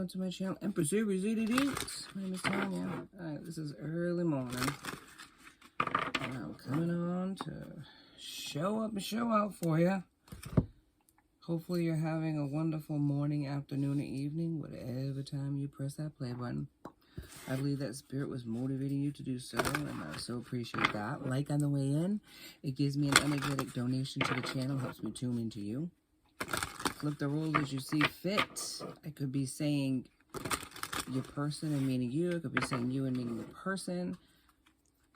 to my channel, Empress Aries 88. My name is Tanya. Alright, this is early morning. And I'm coming on to show up and show out for you. Hopefully you're having a wonderful morning, afternoon, or evening, whatever time you press that play button. I believe that Spirit was motivating you to do so, and I so appreciate that. Like on the way in, it gives me an energetic donation to the channel, helps me tune into you. Flip the rules as you see fit. I could be saying your person and meaning you. I could be saying you and meaning the person.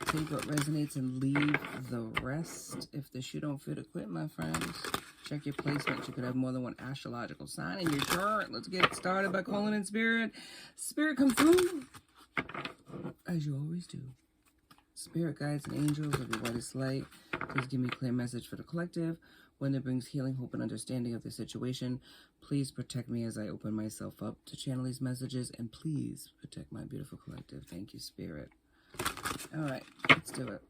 Take what resonates and leave the rest. If the shoe don't fit, quit, my friends. Check your placements. You could have more than one astrological sign in your chart. Let's get started by calling in Spirit. Spirit, come through, as you always do. Spirit, guides, and angels of your whitest light, please give me a clear message for the collective. One that brings healing, hope, and understanding of the situation. Please protect me as I open myself up to channel these messages. And please protect my beautiful collective. Thank you, Spirit. All right, let's do it.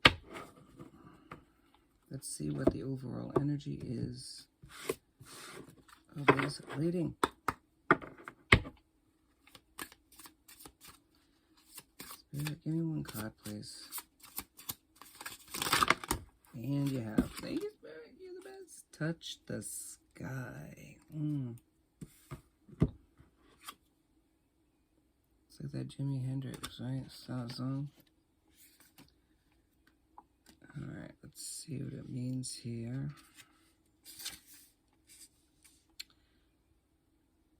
Let's see what the overall energy is of this reading. Spirit, give me one card, please. And you have, thank you, Spirit, you're the best. Touch the sky. It's like that Jimi Hendrix, right? Song. Alright, let's see what it means here.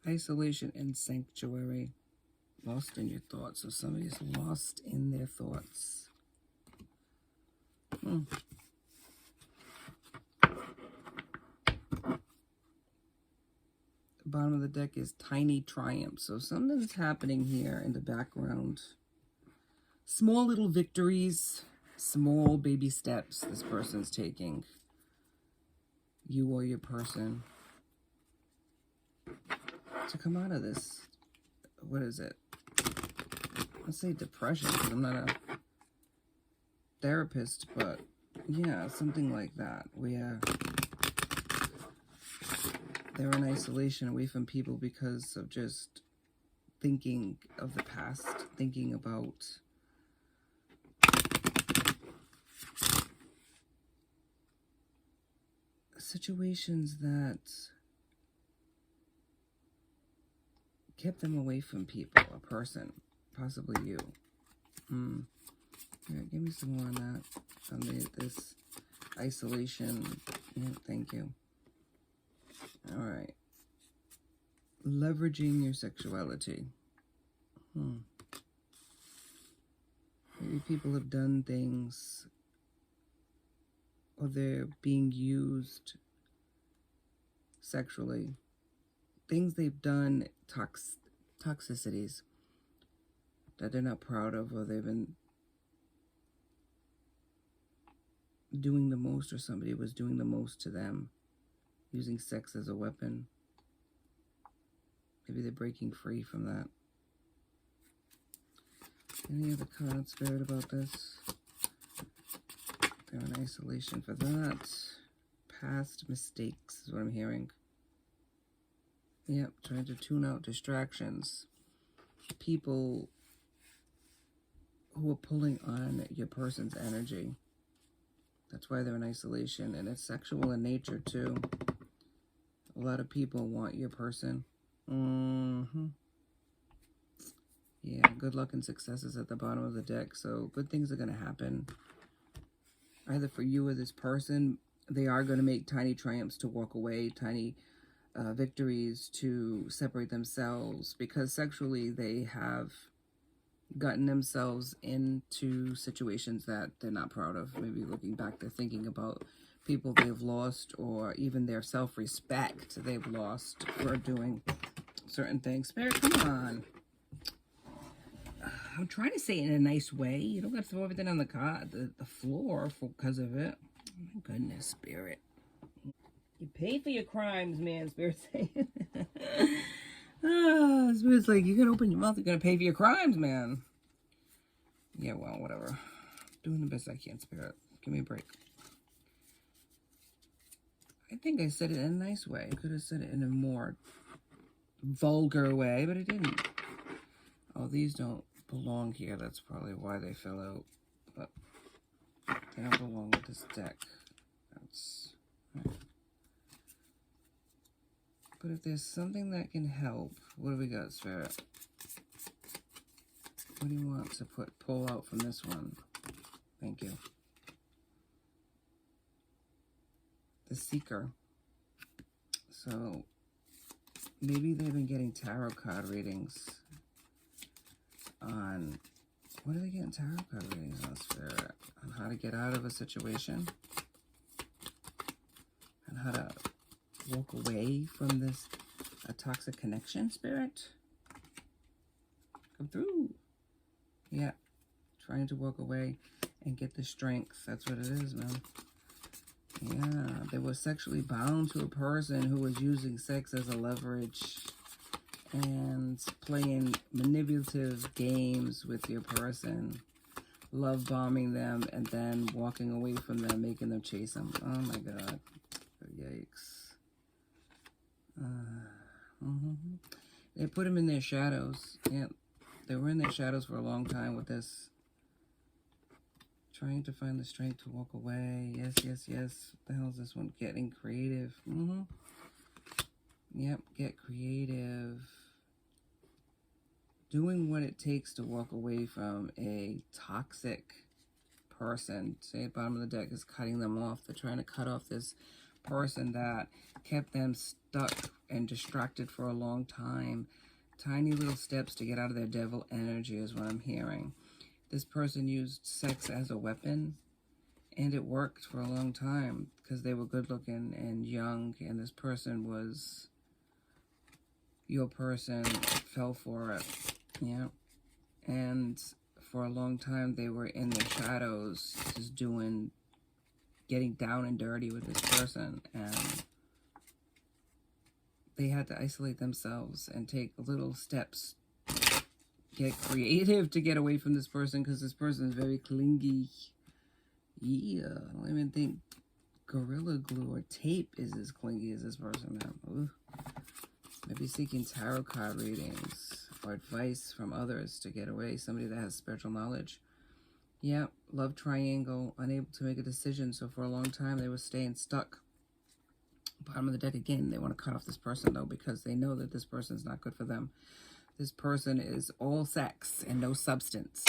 Isolation and sanctuary. Lost in your thoughts. So somebody's lost in their thoughts. The bottom of the deck is tiny triumph. So something's happening here in the background. Small little victories. Small baby steps this person's taking. You or your person. To come out of this. What is it? Let's say depression, because I'm not a therapist, but yeah, something like that. Where they're in isolation, away from people because of just thinking of the past, thinking about situations that kept them away from people, a person, possibly you. Yeah, give me some more on that. On this isolation. Yeah, thank you. All right. Leveraging your sexuality. Maybe people have done things, or they're being used sexually. Things they've done, toxicities that they're not proud of, or they've been doing the most, or somebody was doing the most to them, using sex as a weapon. Maybe they're breaking free from that. Any other card, Spirit, about this? They're in isolation for that. Past mistakes is what I'm hearing. Yep, trying to tune out distractions. People who are pulling on your person's energy. That's why they're in isolation. And it's sexual in nature, too. A lot of people want your person. Yeah, good luck and successes at the bottom of the deck. So good things are going to happen. Either for you or this person. They are going to make tiny triumphs to walk away. Tiny victories to separate themselves. Because sexually they have gotten themselves into situations that they're not proud of. Maybe looking back, they're thinking about people they've lost, or even their self-respect they've lost for doing certain things. Spirit, come on. I'm trying to say it in a nice way. You don't got to throw everything on the floor because of it. Oh my goodness, Spirit. You pay for your crimes, man, Spirit's saying. Spirit's like, you're going to open your mouth, you're going to pay for your crimes, man. Yeah, well, whatever. Doing the best I can, Spirit. Give me a break. I think I said it in a nice way. I could have said it in a more vulgar way, but it didn't. Oh, these don't belong here. That's probably why they fell out. But they don't belong with this deck. That's right. But if there's something that can help, what do we got, Spirit? What do you want to pull out from this one? Thank you. The Seeker. So maybe they've been getting tarot card readings on, what are they getting tarot card readings on, Spirit? On how to get out of a situation, and how to walk away from this, a toxic connection, Spirit. Come through. Yeah, trying to walk away and get the strength. That's what it is, man. Yeah, they were sexually bound to a person who was using sex as a leverage and playing manipulative games with your person, love bombing them, and then walking away from them, making them chase them. Oh my God. Yikes. They put them in their shadows. Yeah, they were in their shadows for a long time with this. Trying to find the strength to walk away. Yes, yes, yes. What the hell is this one? Getting creative. Yep, get creative. Doing what it takes to walk away from a toxic person. Say at the bottom of the deck is cutting them off. They're trying to cut off this person that kept them stuck and distracted for a long time. Tiny little steps to get out of their devil energy is what I'm hearing. This person used sex as a weapon, and it worked for a long time because they were good looking and young, and this person was, your person fell for it. Yeah. And for a long time they were in their shadows, just getting down and dirty with this person, and they had to isolate themselves and take little steps, get creative to get away from this person, because this person is very clingy. Yeah, I don't even think Gorilla Glue or tape is as clingy as this person, man. Ooh. Maybe seeking tarot card readings or advice from others to get away. Somebody that has spiritual knowledge. Yeah, love triangle, unable to make a decision. So for a long time they were staying stuck. Bottom of the deck again, they want to cut off this person though, because they know that this person is not good for them. This person is all sex and no substance.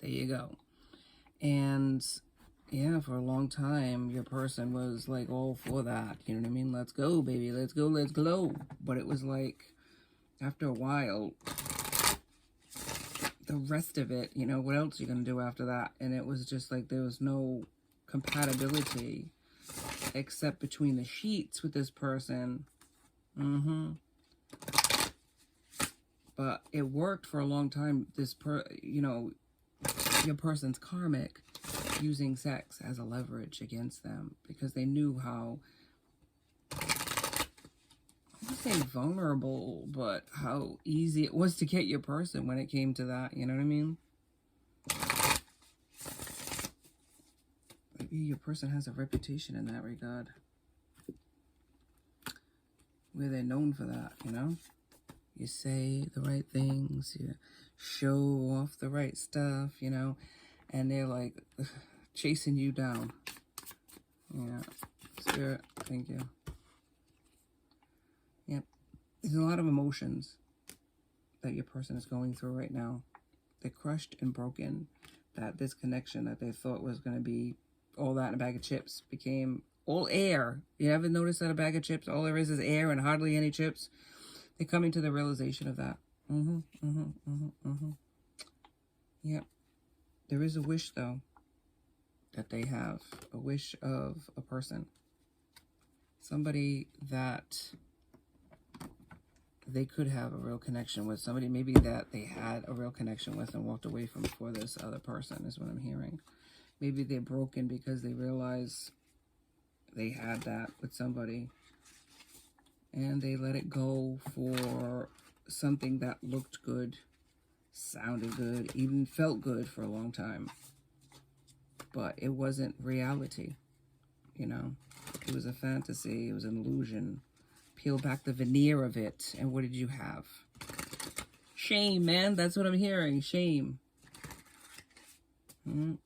There you go. And yeah, for a long time, your person was like all for that. You know what I mean? Let's go, baby. Let's go, let's glow. But it was like, after a while, the rest of it, you know, what else are you going to do after that? And it was just like there was no compatibility except between the sheets with this person. But it worked for a long time. You know, your person's karmic, using sex as a leverage against them because they knew how, I wouldn't say vulnerable, but how easy it was to get your person when it came to that. You know what I mean? Maybe your person has a reputation in that regard, where they're known for that, you know? You say the right things, you show off the right stuff, you know, and they're like chasing you down. Yeah, Spirit, thank you. Yep, there's a lot of emotions that your person is going through right now. They're crushed and broken. That this connection that they thought was going to be all that in a bag of chips became all air. You ever notice that a bag of chips, all there is air and hardly any chips? They're coming to the realization of that. Yep. There is a wish, though, that they have. A wish of a person. Somebody that they could have a real connection with. Somebody maybe that they had a real connection with and walked away from for this other person is what I'm hearing. Maybe they're broken because they realize they had that with somebody, and they let it go for something that looked good, sounded good, even felt good for a long time. But it wasn't reality, you know? It was a fantasy, it was an illusion. Peel back the veneer of it. And what did you have? Shame, man. That's what I'm hearing. Shame. And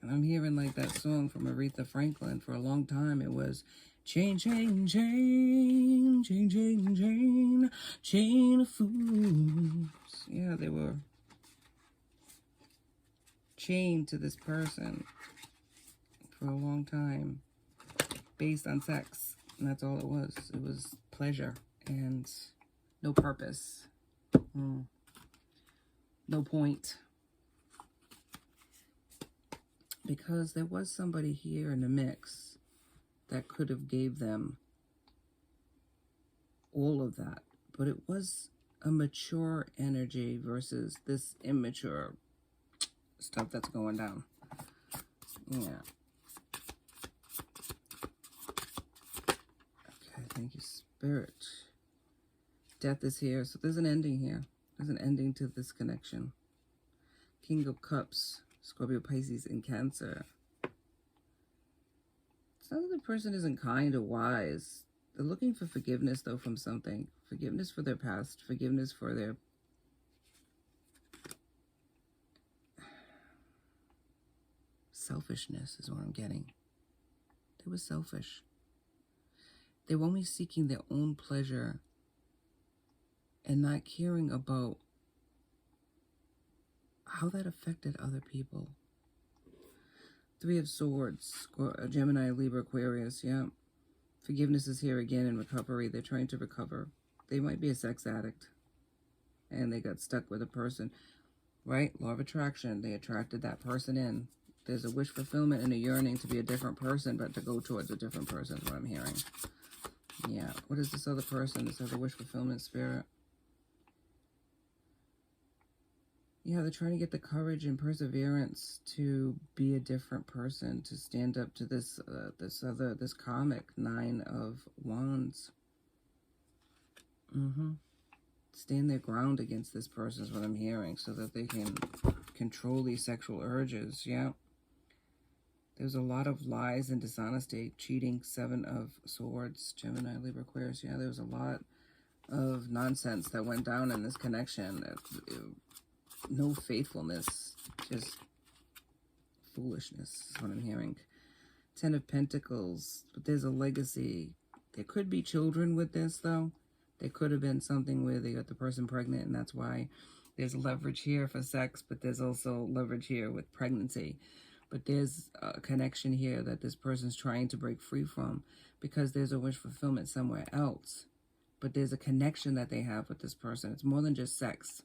I'm hearing like that song from Aretha Franklin. For a long time, it was chain, chain, chain, chain, chain, chain, chain of fools. Yeah, they were chained to this person for a long time based on sex. And that's all it was. It was pleasure and no purpose. No point. Because there was somebody here in the mix that could have gave them all of that. But it was a mature energy versus this immature stuff that's going down. Yeah. Okay, thank you, Spirit. Death is here. So there's an ending here. There's an ending to this connection. King of Cups, Scorpio, Pisces, and Cancer. It's not that the person isn't kind or wise. They're looking for forgiveness, though, from something. Forgiveness for their past. Forgiveness for their... selfishness is what I'm getting. They were selfish. They were only seeking their own pleasure and not caring about how that affected other people. Three of Swords, Gemini, Libra, Aquarius, yeah. Forgiveness is here again in recovery. They're trying to recover. They might be a sex addict and they got stuck with a person, right? Law of attraction. They attracted that person in. There's a wish fulfillment and a yearning to be a different person, but to go towards a different person is what I'm hearing. Yeah. What is this other person? This other wish fulfillment spirit? Yeah, they're trying to get the courage and perseverance to be a different person, to stand up to this this karmic Nine of Wands. Stand their ground against this person is what I'm hearing, so that they can control these sexual urges. Yeah. There's a lot of lies and dishonesty, cheating. Seven of Swords, Gemini, Libra, Aquarius. Yeah, there was a lot of nonsense that went down in this connection. No faithfulness, just foolishness is what I'm hearing. Ten of Pentacles, but there's a legacy. There could be children with this, though. There could have been something where they got the person pregnant, and that's why there's leverage here for sex, but there's also leverage here with pregnancy. But there's a connection here that this person's trying to break free from because there's a wish fulfillment somewhere else. But there's a connection that they have with this person. It's more than just sex.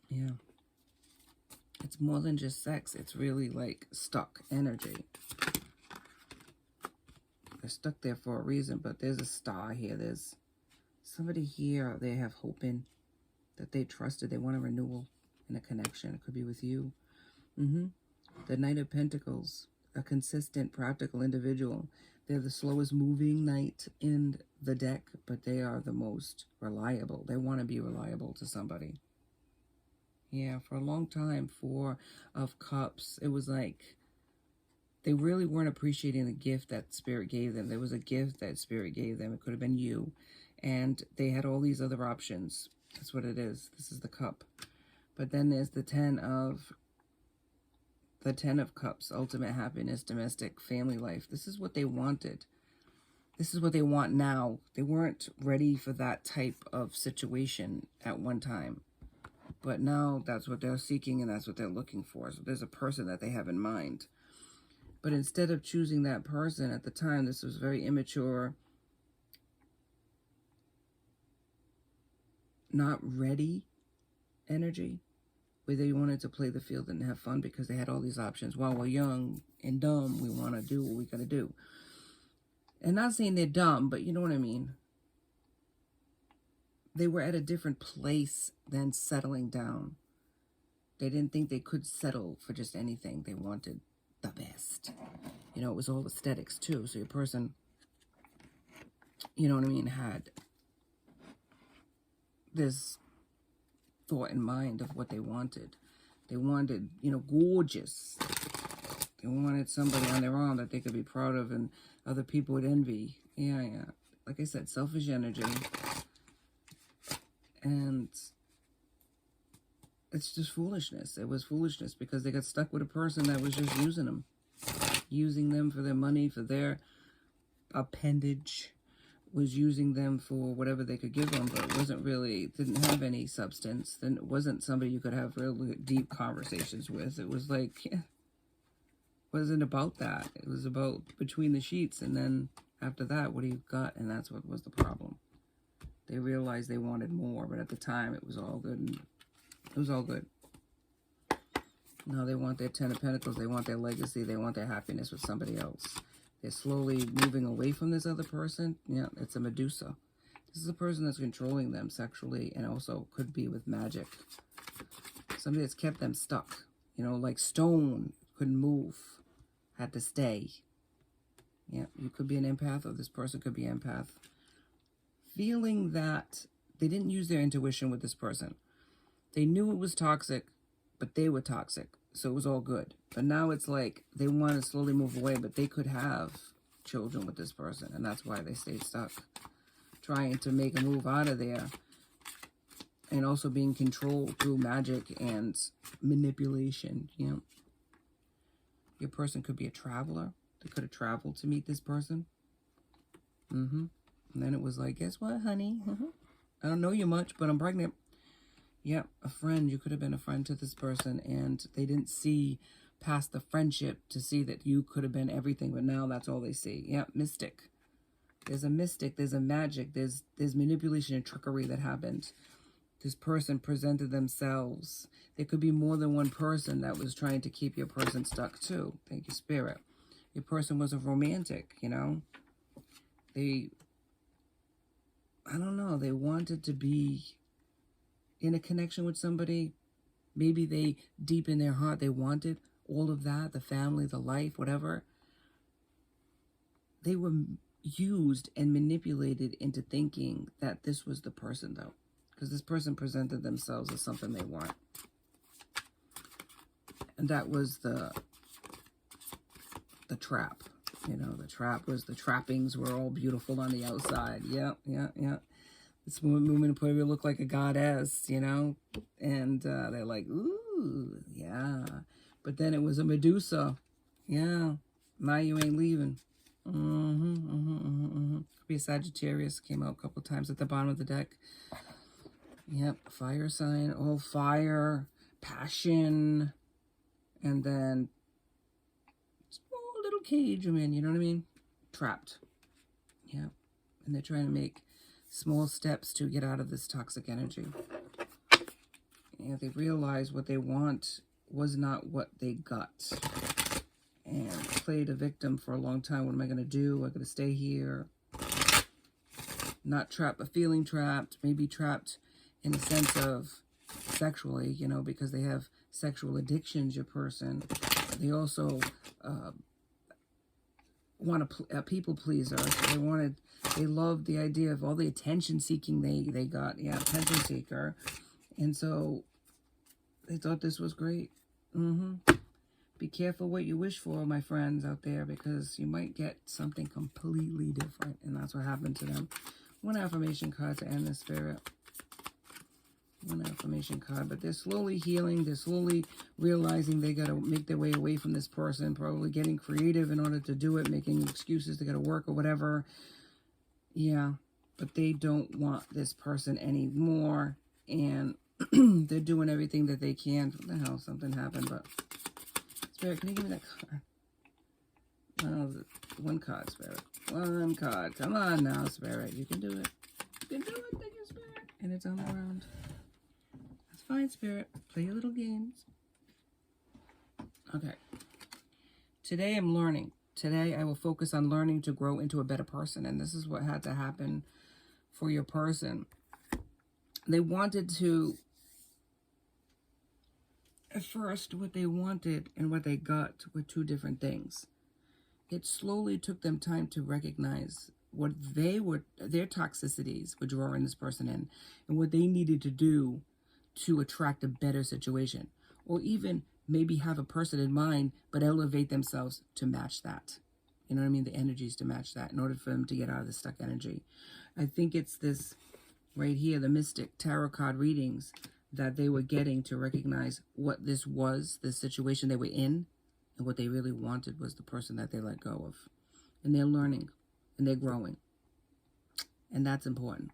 Yeah. It's more than just sex. It's really like stuck energy. They're stuck there for a reason, but there's a star here. There's somebody here they have hope in, that they trusted. They want a renewal and a connection. It could be with you. The Knight of Pentacles, a consistent, practical individual. They're the slowest moving knight in the deck, but they are the most reliable. They want to be reliable to somebody. Yeah, for a long time, Four of Cups, it was like they really weren't appreciating the gift that Spirit gave them. There was a gift that Spirit gave them. It could have been you. And they had all these other options. That's what it is. This is the cup. But then there's the Ten of Cups, ultimate happiness, domestic, family life. This is what they wanted. This is what they want now. They weren't ready for that type of situation at one time. But now that's what they're seeking and that's what they're looking for. So there's a person that they have in mind. But instead of choosing that person at the time, this was very immature, not ready energy, where they wanted to play the field and have fun because they had all these options. While we're young and dumb, we want to do what we got to do. And not saying they're dumb, but you know what I mean. They were at a different place than settling down. They didn't think they could settle for just anything. They wanted the best. You know, it was all aesthetics too. So your person, you know what I mean, had this thought in mind of what they wanted. They wanted, you know, gorgeous. They wanted somebody on their own that they could be proud of and other people would envy. Yeah, yeah. Like I said, selfish energy. And it's just foolishness. It was foolishness because they got stuck with a person that was just using them. Using them for their money, for their appendage. Was using them for whatever they could give them, but it wasn't really, didn't have any substance. Then it wasn't somebody you could have really deep conversations with. It was like, yeah, wasn't about that. It was about between the sheets, and then after that, what do you got? And that's what was the problem. They realized they wanted more, but at the time, it was all good. And it was all good. Now they want their 10 of Pentacles. They want their legacy. They want their happiness with somebody else. They're slowly moving away from this other person. Yeah, it's a Medusa. This is a person that's controlling them sexually and also could be with magic. Somebody that's kept them stuck. You know, like stone. Couldn't move. Had to stay. Yeah, you could be an empath, or this person could be empath. Feeling that they didn't use their intuition with this person. They knew it was toxic, but they were toxic. So it was all good. But now it's like they want to slowly move away, but they could have children with this person. And that's why they stayed stuck. Trying to make a move out of there. And also being controlled through magic and manipulation. You know, your person could be a traveler. They could have traveled to meet this person. And then it was like, guess what, honey? I don't know you much, but I'm pregnant. Yeah, a friend. You could have been a friend to this person, and they didn't see past the friendship to see that you could have been everything, but now that's all they see. Yeah, mystic. There's a mystic. There's a magic. There's manipulation and trickery that happened. This person presented themselves. There could be more than one person that was trying to keep your person stuck too. Thank you, Spirit. Your person was a romantic, you know. I don't know, they wanted to be in a connection with somebody. Maybe they, deep in their heart, they wanted all of that, the family, the life, whatever. They were used and manipulated into thinking that this was the person, though. Because this person presented themselves as something they weren't. And that was the trap. You know, the trap was, the trappings were all beautiful on the outside. Yeah. This woman put her look like a goddess, you know, and they're like, ooh, yeah. But then it was a Medusa. Yeah. Now you ain't leaving. Could be a Sagittarius. Came out a couple times at the bottom of the deck. Yep. Fire sign. All fire. Passion. And then small little cage I'm in, you know what I mean? Trapped. Yeah. And they're trying to make small steps to get out of this toxic energy. And they realize what they want was not what they got. And played a victim for a long time. What am I going to do? I'm going to stay here. Not trapped, but feeling trapped. Maybe trapped in the sense of sexually, you know, because they have sexual addictions, your person. They also want a people pleaser. So they loved the idea of all the attention seeking they got. Yeah, attention seeker. And so they thought this was great. Be careful what you wish for, my friends out there, because you might get something completely different. And that's what happened to them. One affirmation card to end the Spirit. One affirmation card, but they're slowly healing. They're slowly realizing they got to make their way away from this person, probably getting creative in order to do it, making excuses to go to work or whatever. Yeah, but they don't want this person anymore, and they're doing everything that they can. What the hell? Something happened, but Spirit, can you give me that card? No, one card, Spirit. One card. Come on now, Spirit. You can do it. You can do it. Thank you, Spirit. And it's on the ground. Fine, Spirit. Play your little games. Okay. Today I'm learning. Today I will focus on learning to grow into a better person. And this is what had to happen for your person. They wanted to... At first, what they wanted and what they got were two different things. It slowly took them time to recognize what their toxicities were drawing this person in, and what they needed to do to attract a better situation, or even maybe have a person in mind, but elevate themselves to match that. You know what I mean? The energies to match that in order for them to get out of the stuck energy. I think it's this right here, the Mystic Tarot card readings that they were getting to recognize what this was, the situation they were in, and what they really wanted was the person that they let go of. And they're learning, and they're growing. And that's important.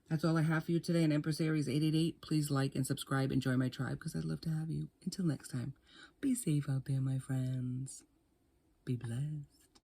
That's all I have for you today on Empress Aries 888. Please like and subscribe and join my tribe because I'd love to have you. Until next time, be safe out there, my friends. Be blessed.